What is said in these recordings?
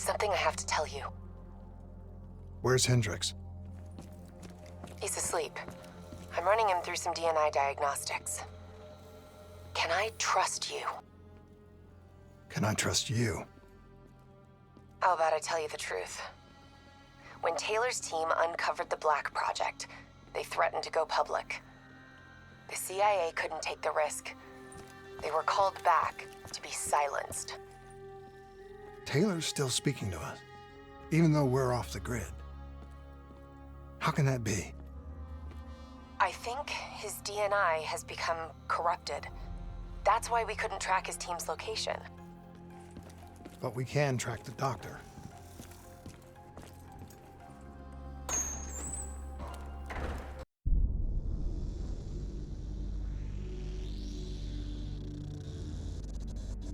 something I have to tell you. Where's Hendricks? He's asleep. I'm running him through some DNI diagnostics. Can I trust you? Can I trust you? How about I tell you the truth? When Taylor's team uncovered the Black Project, they threatened to go public. The CIA couldn't take the risk. They were called back to be silenced. Taylor's still speaking to us, even though we're off the grid. How can that be? I think his DNI has become corrupted. That's why we couldn't track his team's location. But we can track the doctor.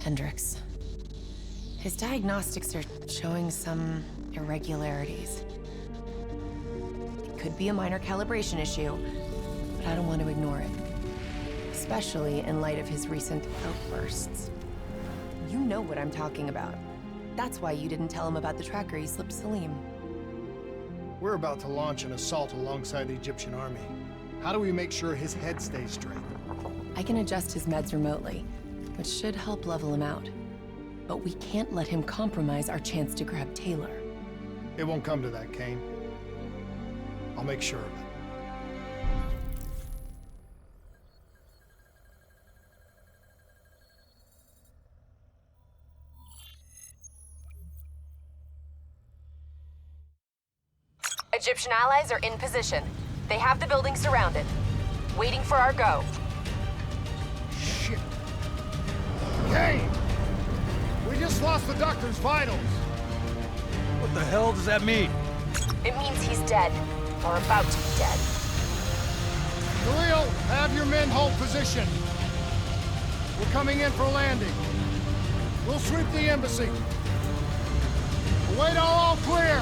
Hendricks. His diagnostics are showing some irregularities. It could be a minor calibration issue, but I don't want to ignore it. Especially in light of his recent outbursts. You know what I'm talking about. That's why you didn't tell him about the tracker he slipped Salim. We're about to launch an assault alongside the Egyptian army. How do we make sure his head stays straight? I can adjust his meds remotely, which should help level him out. But we can't let him compromise our chance to grab Taylor. It won't come to that, Kane. I'll make sure of it. Egyptian allies are in position. They have the building surrounded, waiting for our go. Shit. Kane! We just lost the doctor's vitals. What the hell does that mean? It means he's dead, or about to be dead. Khalil, have your men hold position. We're coming in for landing. We'll sweep the embassy. Await all clear.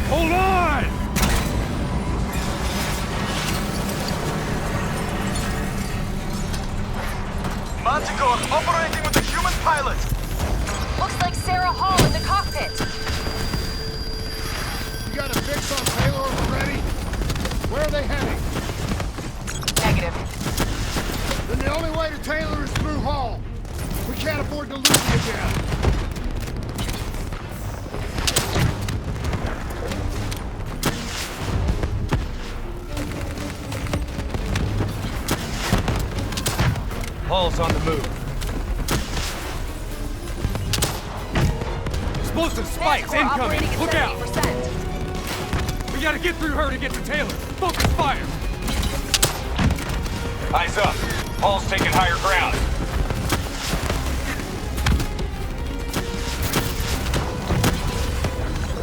Hold on! Manticore operating with a human pilot! Looks like Sarah Hall in the cockpit. You got a fix on Taylor already? Where are they heading? Negative. Then the only way to Taylor is through Hall. We can't afford to lose you again. Hall's on the move. Explosive spikes incoming! Look out! We gotta get through her to get to Taylor. Focus fire! Eyes up. Hall's taking higher ground.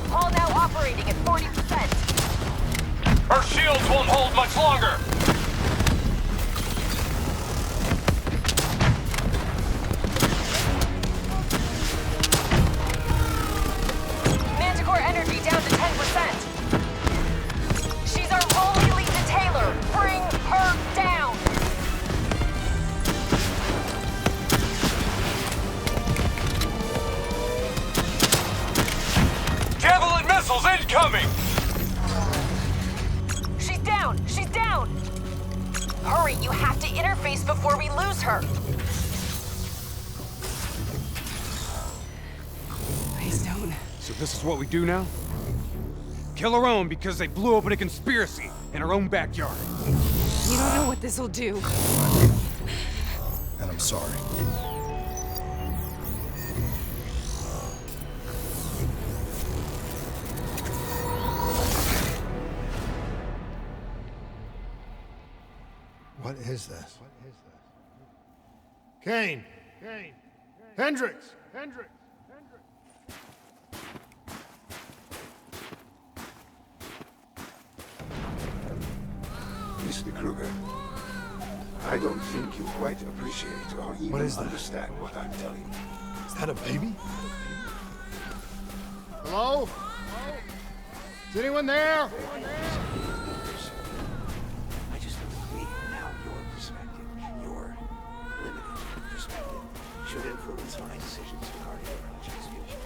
Hall now operating at 40%. Her shields won't hold much longer. Manticore energy down to 10%. She's our only lead to Taylor. Bring her down. Javelin missiles incoming! She's down. She's down. Hurry, you have to interface before we lose her. Please don't. So this is what we do now? Kill our own because they blew open a conspiracy in our own backyard. You don't know what this'll do. And I'm sorry. What is this? Kane! Kane! Hendricks! Hendricks! Mr. Kruger, I don't think you quite appreciate or even understand what I'm telling you. Is that a baby? Hello? Is anyone there? I just don't believe now. should influence my decisions regarding the project's future.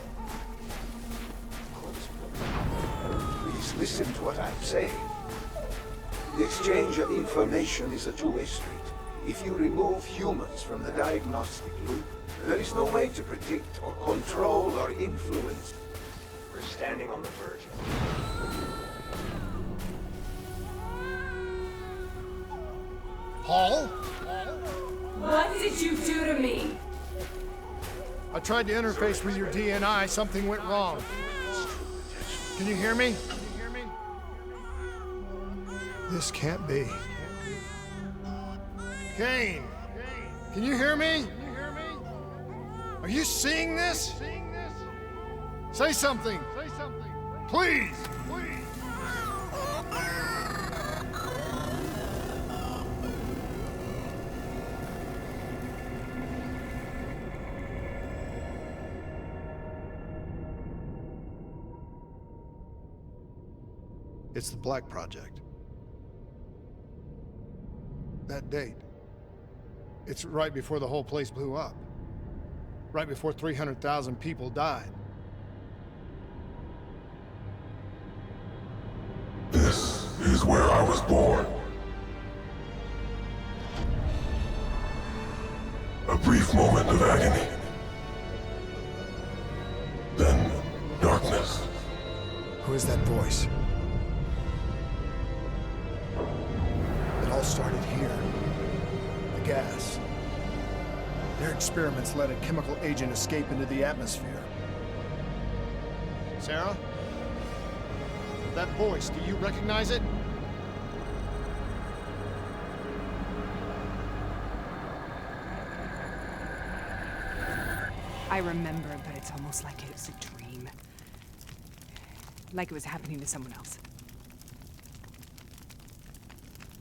Please listen to what I'm saying. The exchange of information is a two-way street. If you remove humans from the diagnostic loop, there is no way to predict or control or influence. We're standing on the verge of Paul? What did you do to me? I tried to interface with your DNI. Something went wrong. Can you hear me? This can't be. Kane! Can you hear me? Are you seeing this? Say something! Please! It's the Black Project. That date. It's right before the whole place blew up. Right before 300,000 people died. This is where I was born. A brief moment of agony. Then darkness. Who is that voice? It all started here. The gas. Their experiments let a chemical agent escape into the atmosphere. Sarah? That voice, do you recognize it? I remember, but it's almost like it was a dream. Like it was happening to someone else.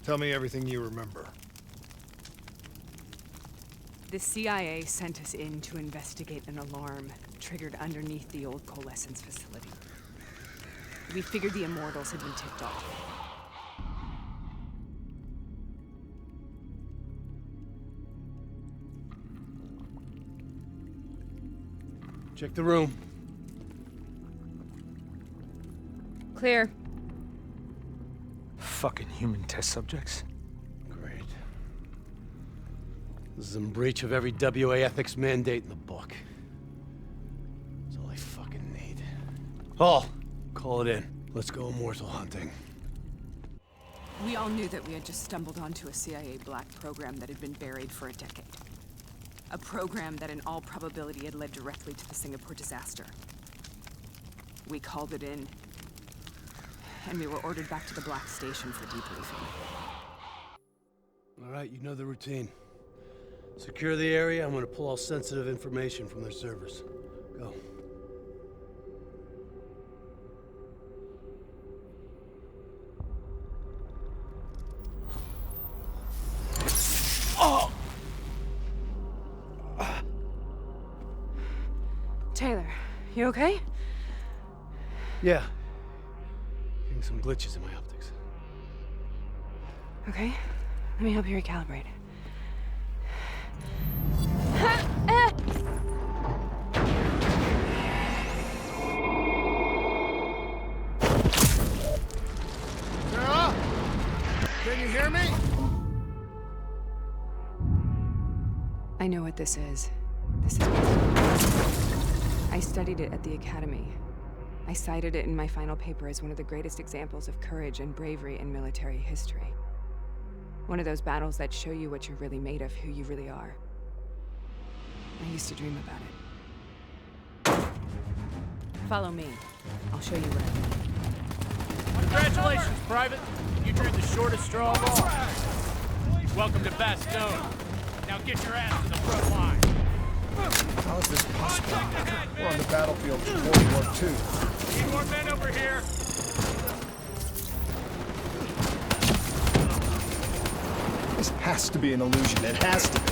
Tell me everything you remember. The CIA sent us in to investigate an alarm triggered underneath the old coalescence facility. We figured the Immortals had been tipped off. Check the room. Clear. Fucking human test subjects. Great. This is in breach of every WA ethics mandate in the book. That's all I fucking need. Paul, call it in. Let's go immortal hunting. We all knew that we had just stumbled onto a CIA black program that had been buried for a decade. A program that in all probability had led directly to the Singapore disaster. We called it in, and we were ordered back to the Black Station for debriefing. All right, you know the routine. Secure the area. I'm gonna pull all sensitive information from their servers. Go. Oh! Taylor, you okay? Yeah. Getting some glitches in my optics. Okay, let me help you recalibrate. Sarah? Can you hear me? I know what this is. This is I studied it at the Academy. I cited it in my final paper as one of the greatest examples of courage and bravery in military history. One of those battles that show you what you're really made of, who you really are. I used to dream about it. Follow me. I'll show you what I mean. Congratulations, Private. You drew the shortest straw of all. Welcome to Bastogne. Now get your ass to the front line. How is this possible? We're on the battlefield for World War II. Need more men over here. This has to be an illusion. It has to be.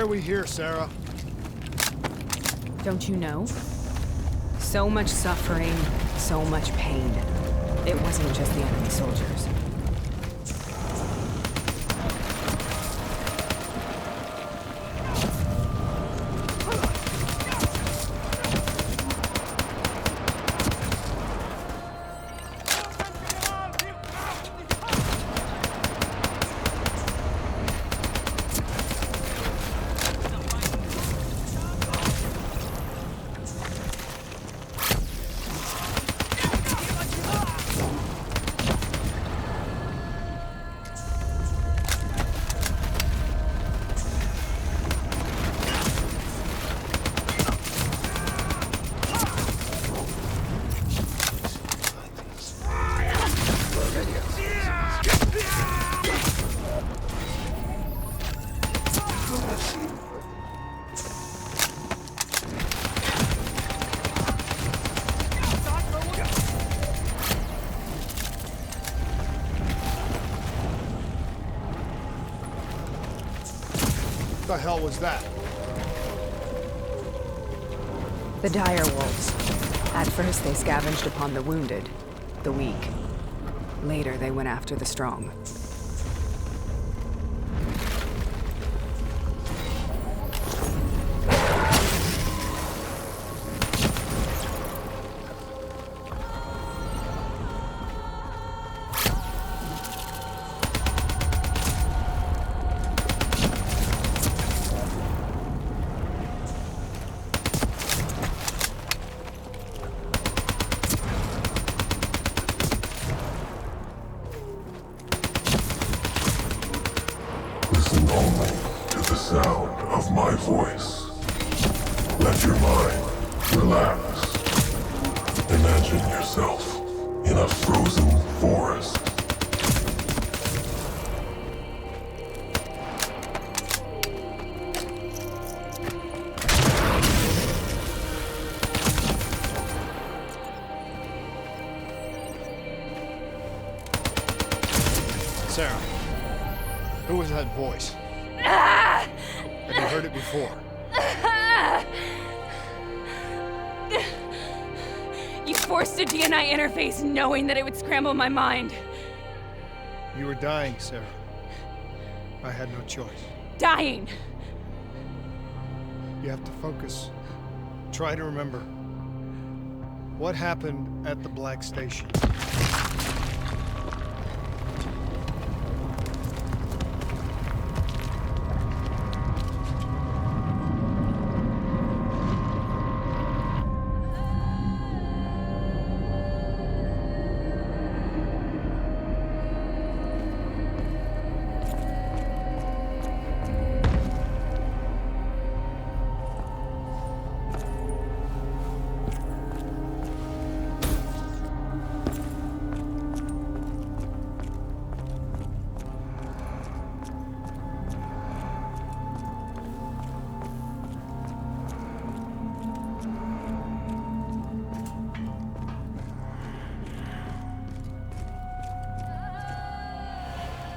are we here, Sarah? Don't you know? So much suffering, so much pain. It wasn't just the enemy soldiers. What the hell was that? The dire wolves. At first, they scavenged upon the wounded, the weak. Later, they went after the strong. Listen only to the sound of my voice. Let your mind relax. Imagine yourself in a frozen forest. Sarah, who was that voice? Have you heard it before? You forced a DNI interface knowing that it would scramble my mind. You were dying, Sarah. I had no choice. Dying! You have to focus. Try to remember. What happened at the Black Station?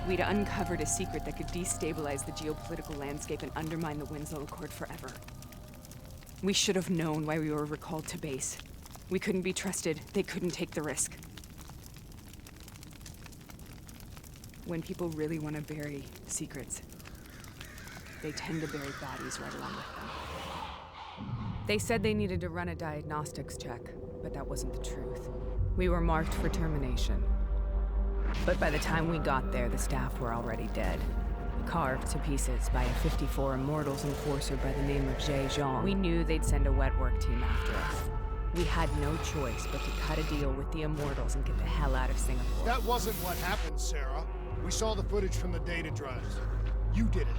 We'd uncovered a secret that could destabilize the geopolitical landscape and undermine the Winslow Accord forever. We should have known why we were recalled to base. We couldn't be trusted. They couldn't take the risk. When people really want to bury secrets, they tend to bury bodies right along with them. They said they needed to run a diagnostics check, but that wasn't the truth. We were marked for termination. But by the time we got there, the staff were already dead. Carved to pieces by a 54 Immortals enforcer by the name of Jean. We knew they'd send a wet work team after us. We had no choice but to cut a deal with the Immortals and get the hell out of Singapore. That wasn't what happened, Sarah. We saw the footage from the data drives. You did it.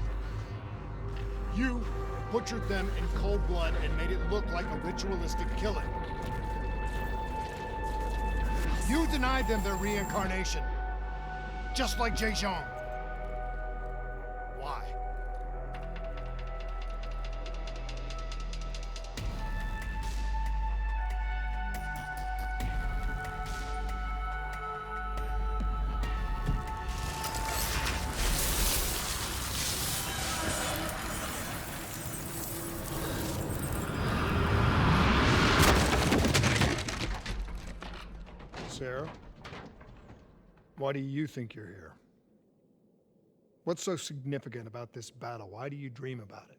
You butchered them in cold blood and made it look like a ritualistic killing. You denied them their reincarnation. Just like Jean. Why? Sarah, why do you think you're here? What's so significant about this battle? Why do you dream about it?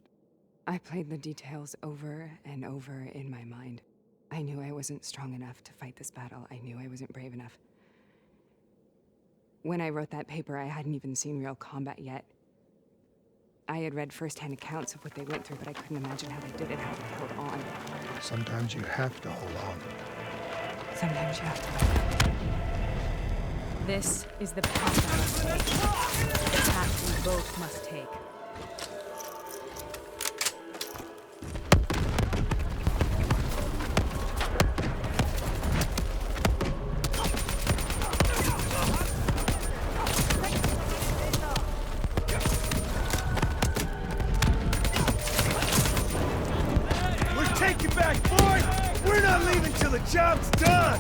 I played the details over and over in my mind. I knew I wasn't strong enough to fight this battle. I knew I wasn't brave enough. When I wrote that paper, I hadn't even seen real combat yet. I had read first-hand accounts of what they went through, but I couldn't imagine how they did it, how they held on. Sometimes you have to hold on. Sometimes you have to. This is the path I must take. The path we both must take. Job's done!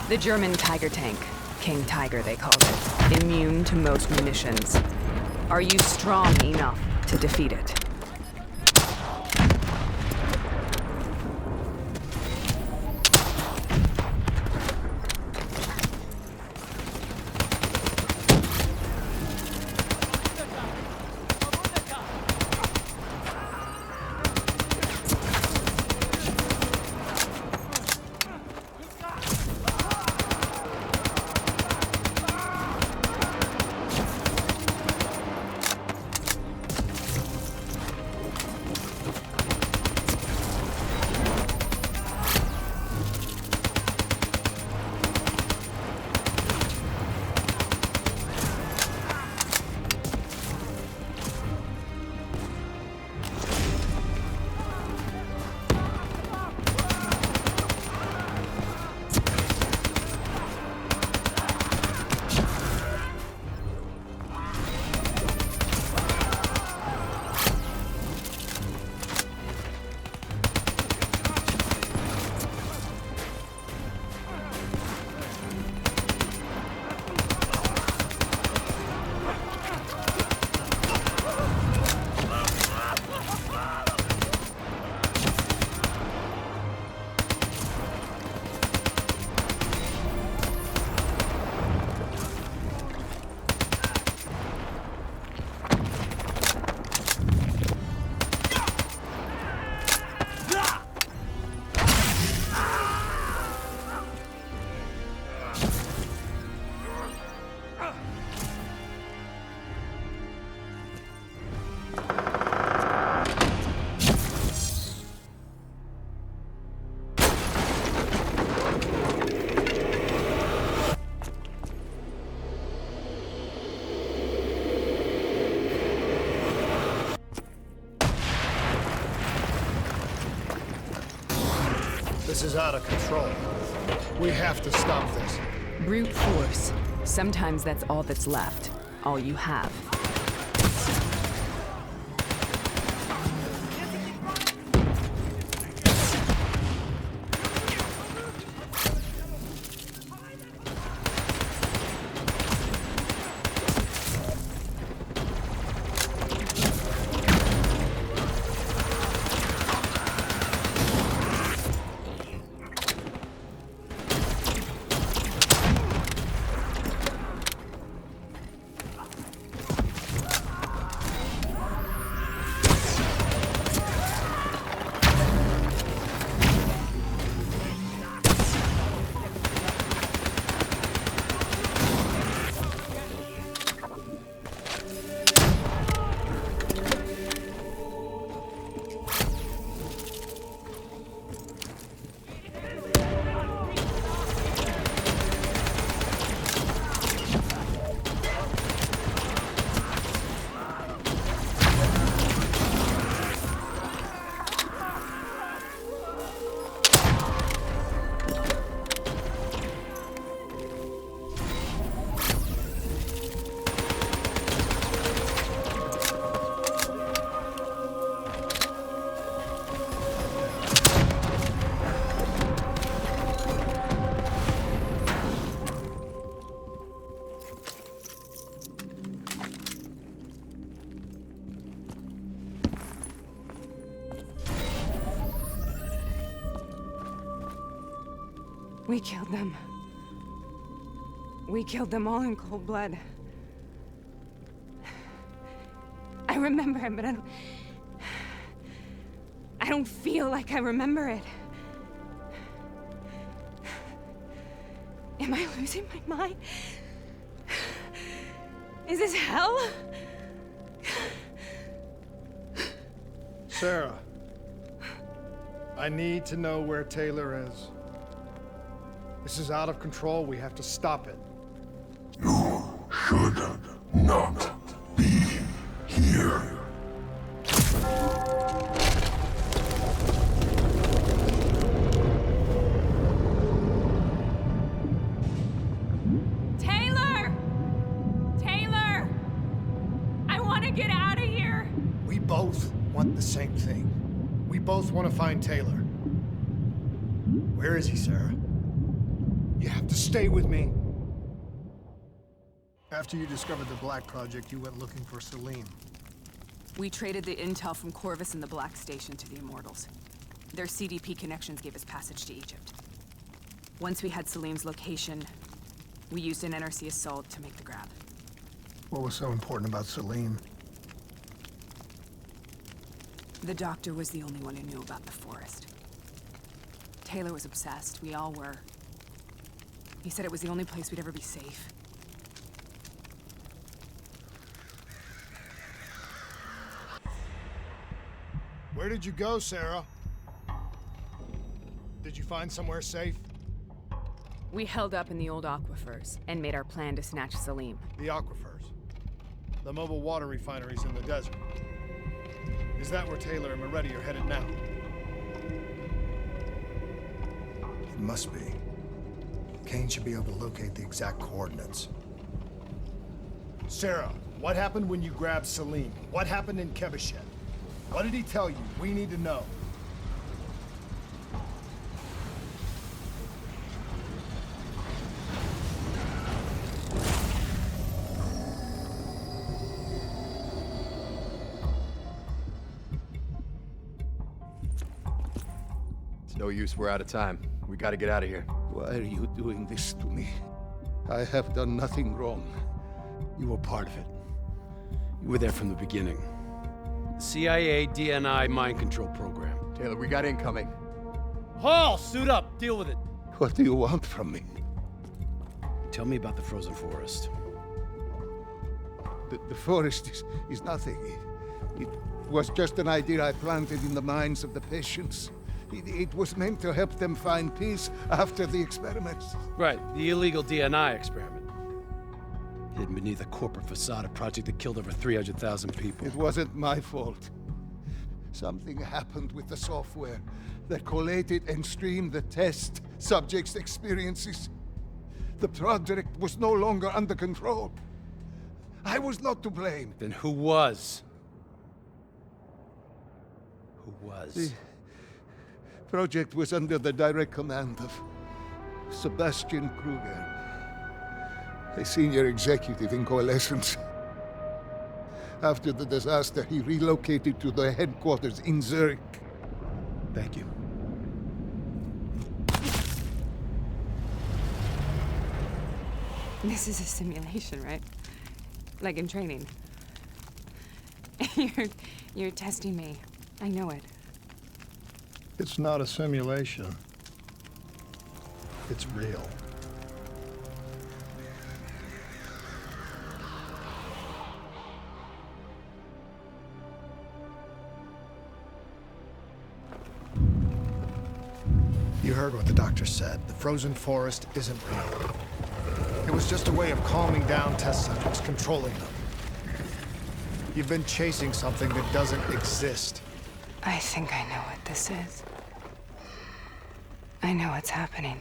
The German Tiger tank. King Tiger, they called it. Immune to most munitions. Are you strong enough to defeat it? This is out of control. We have to stop this. Brute force. Sometimes that's all that's left. All you have. We killed them. We killed them all in cold blood. I remember it, but I don't feel like I remember it. Am I losing my mind? Is this hell? Sarah, I need to know where Taylor is. This is out of control. We have to stop it. You should not be here. Taylor! Taylor! I want to get out of here! We both want the same thing. We both want to find Taylor. Where is he, Sarah? You have to stay with me. After you discovered the Black Project, you went looking for Salim. We traded the intel from Corvus and the Black Station to the Immortals. Their CDP connections gave us passage to Egypt. Once we had Salim's location, we used an NRC assault to make the grab. What was so important about Salim? The doctor was the only one who knew about the forest. Taylor was obsessed. We all were. He said it was the only place we'd ever be safe. Where did you go, Sarah? Did you find somewhere safe? We held up in the old aquifers and made our plan to snatch Salim. The aquifers. The mobile water refineries in the desert. Is that where Taylor and Moretti are headed now? It must be. Kane should be able to locate the exact coordinates. Sarah, what happened when you grabbed Salim? What happened in Kebechet? What did he tell you? We need to know. It's no use, we're out of time. We gotta get out of here. Why are you doing this to me? I have done nothing wrong. You were part of it. You were there from the beginning. The CIA DNI mind control program. Taylor, we got incoming. Hall, suit up. Deal with it. What do you want from me? Tell me about the frozen forest. The forest is nothing. It was just an idea I planted in the minds of the patients. It was meant to help them find peace after the experiments. Right, the illegal DNI experiment. Hidden beneath a corporate facade, a project that killed over 300,000 people. It wasn't my fault. Something happened with the software that collated and streamed the test subjects' experiences. The project was no longer under control. I was not to blame. Then who was? Who was? The project was under the direct command of Sebastian Kruger, a senior executive in Coalescence. After the disaster, he relocated to the headquarters in Zurich. Thank you. This is a simulation, right? Like in training. You're testing me. I know it. It's not a simulation. It's real. You heard what the doctor said. The frozen forest isn't real. It was just a way of calming down test subjects, controlling them. You've been chasing something that doesn't exist. I think I know what this is. I know what's happening.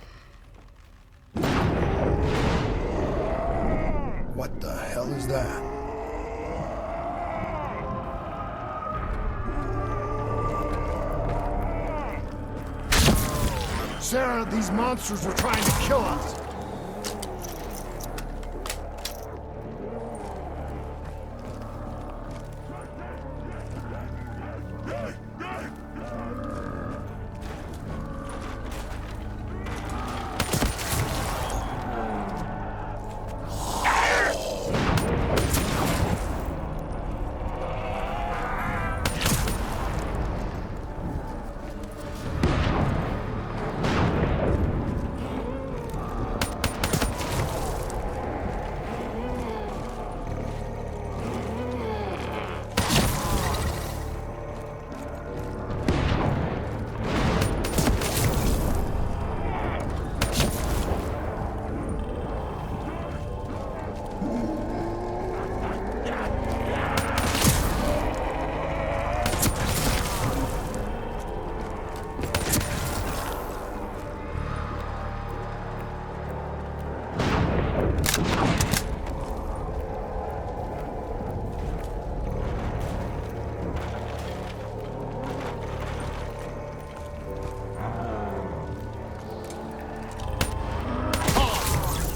What the hell is that? Sarah, these monsters were trying to kill us.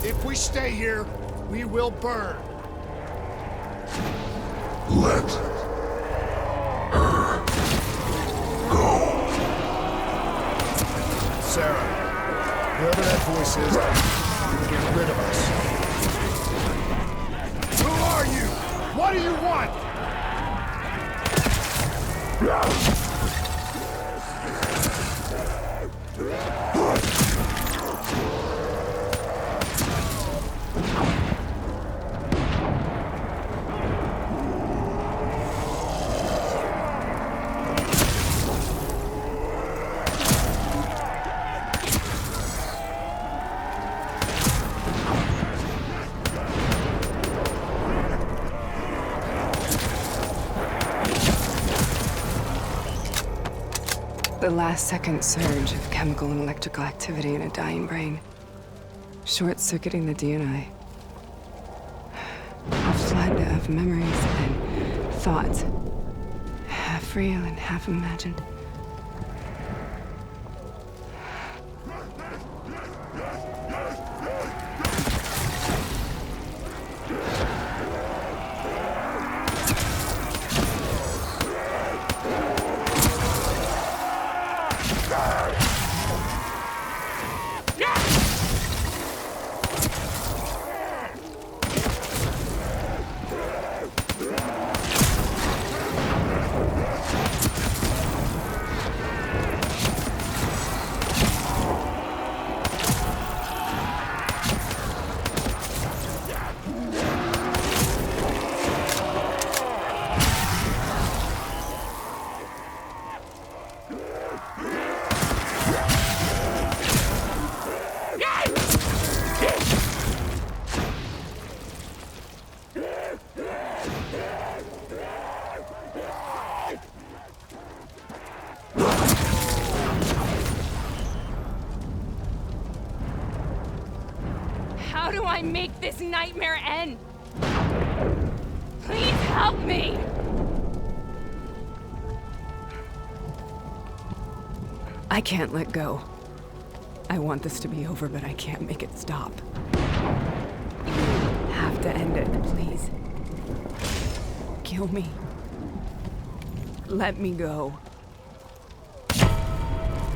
If we stay here, we will burn. Let her go. Sarah, whoever that voice is, get rid of us. Who are you? What do you want? The last-second surge of chemical and electrical activity in a dying brain. Short-circuiting the DNI. A flood of memories and thoughts. Half real and half imagined. I make this nightmare end? Please help me! I can't let go. I want this to be over, but I can't make it stop. You have to end it, please. Kill me. Let me go.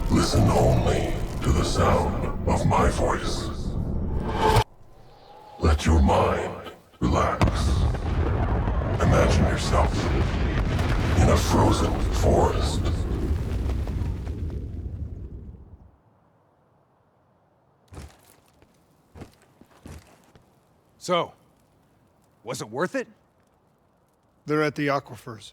Listen only to the sound of my voice. Let your mind relax. Imagine yourself in a frozen forest. So, was it worth it? They're at the aquifers.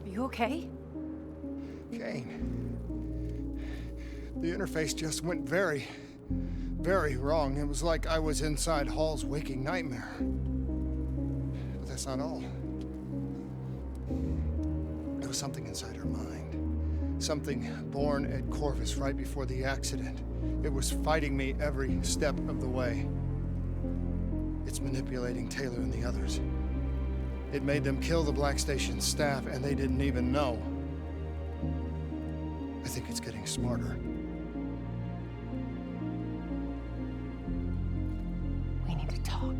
Are you okay? Kane. The interface just went very, very wrong. It was like I was inside Hall's waking nightmare. But that's not all. There was something inside her mind. Something born at Corvus right before the accident. It was fighting me every step of the way. It's manipulating Taylor and the others. It made them kill the Black Station staff, and they didn't even know. I think it's getting smarter. We need to talk.